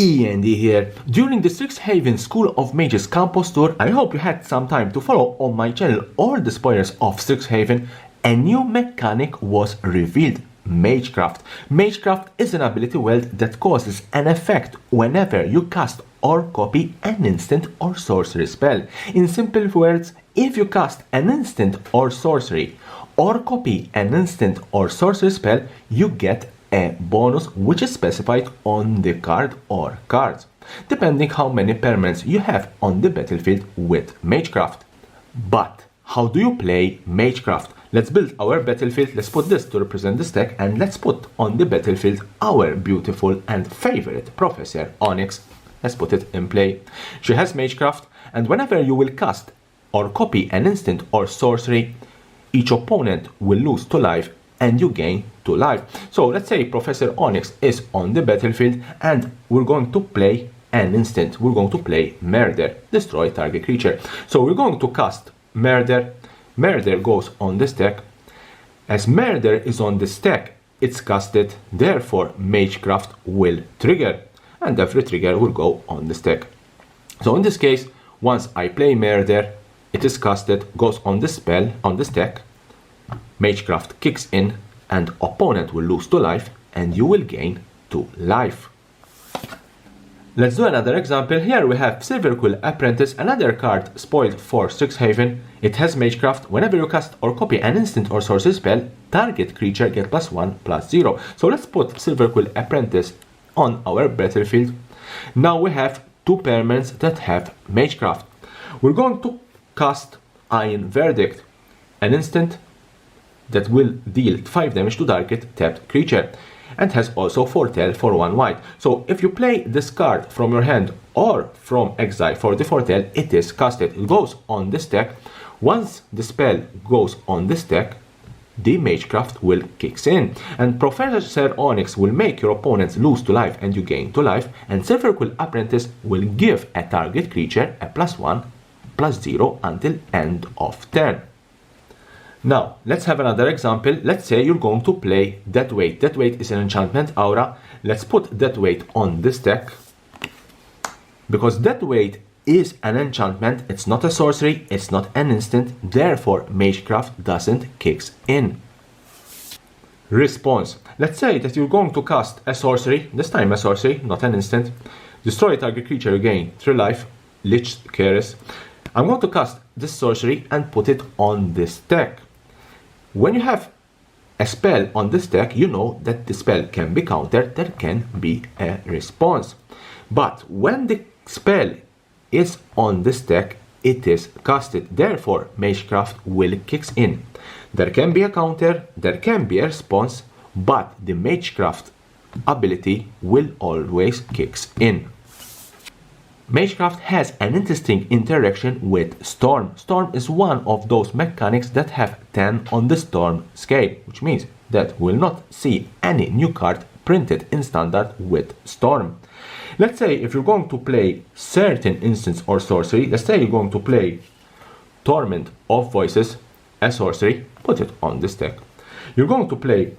E.N.D here. During the Strixhaven School of Mages campus tour, I hope you had some time to follow on my channel all the spoilers of Strixhaven. A new mechanic was revealed, Magecraft. Magecraft is an ability weld that causes an effect whenever you cast or copy an instant or sorcery spell. In simple words, if you cast an instant or sorcery or copy an instant or sorcery spell, you get a bonus which is specified on the card or cards, depending how many permanents you have on the battlefield with Magecraft. But how do you play Magecraft? Let's build our battlefield, let's put this to represent the stack, and let's put on the battlefield our beautiful and favorite Professor Onyx. Let's put it in play. She has Magecraft, and whenever you will cast or copy an instant or sorcery, each opponent will lose 2 life and you gain 2 life. So let's say Professor Onyx is on the battlefield and we're going to play an instant. We're going to play Murder, destroy target creature. So we're going to cast Murder. Murder goes on the stack. As Murder is on the stack, it's casted, therefore Magecraft will trigger, and every trigger will go on the stack. So in this case, once I play Murder, it is casted, goes on the spell, on the stack, Magecraft kicks in, and opponent will lose 2 life, and you will gain 2 life. Let's do another example. Here we have Silverquill Apprentice, another card spoiled for Strixhaven. It has Magecraft. Whenever you cast or copy an instant or sorcery spell, target creature get +1/+0. So let's put Silverquill Apprentice on our battlefield. Now we have 2 permanents that have Magecraft. We're going to cast Iron Verdict, an instant that will deal 5 damage to target tapped creature, and has also foretell for 1 white. So if you play this card from your hand or from exile for the foretell, it is casted. It goes on the stack. Once the spell goes on the stack, the Magecraft will kicks in, and Professor Onyx will make your opponents lose 2 life and you gain 2 life, and Silverquill Apprentice will give a target creature a +1/+0 until end of turn. Now, let's have another example. Let's say you're going to play Death Weight. Death Weight is an enchantment aura. Let's put Death Weight on the stack. Because Death Weight is an enchantment, it's not a sorcery, it's not an instant, therefore Magecraft doesn't kicks in. Response. Let's say that you're going to cast a sorcery, this time a sorcery, not an instant. Destroy target creature, you gain 3 life, Lich Keres. I'm going to cast this sorcery and put it on the stack. When you have a spell on the stack, you know that the spell can be countered, there can be a response. But when the spell is on the stack, it is casted, therefore Magecraft will kicks in. There can be a counter, there can be a response, but the Magecraft ability will always kicks in. Magecraft has an interesting interaction with Storm. Storm is one of those mechanics that have 10 on the Storm scale, which means that we'll not see any new card printed in standard with Storm. Let's say if you're going to play certain instants or sorcery, let's say you're going to play Torment of Voices, a sorcery, put it on the stack. You're going to play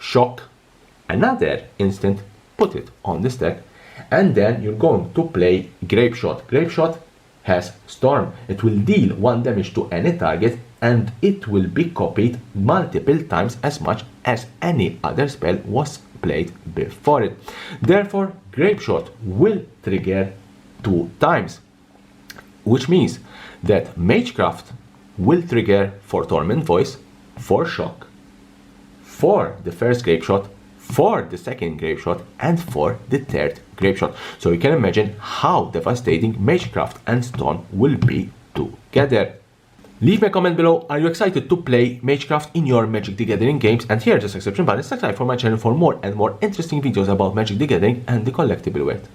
Shock, another instant, put it on the stack. And then you're going to play Grape Shot. Grape Shot has Storm. It will deal 1 damage to any target, and it will be copied multiple times as much as any other spell was played before it. Therefore, Grape Shot will trigger 2 times, which means that Magecraft will trigger for Torment Voice, for Shock, for the first Grape Shot, for the second Grape Shot, and for the third Grape Shot. So you can imagine how devastating Magecraft and Storm will be together. Leave me a comment below, are you excited to play Magecraft in your Magic the Gathering games? And here's the subscription button, subscribe for my channel for more and more interesting videos about Magic the Gathering and the collectible world.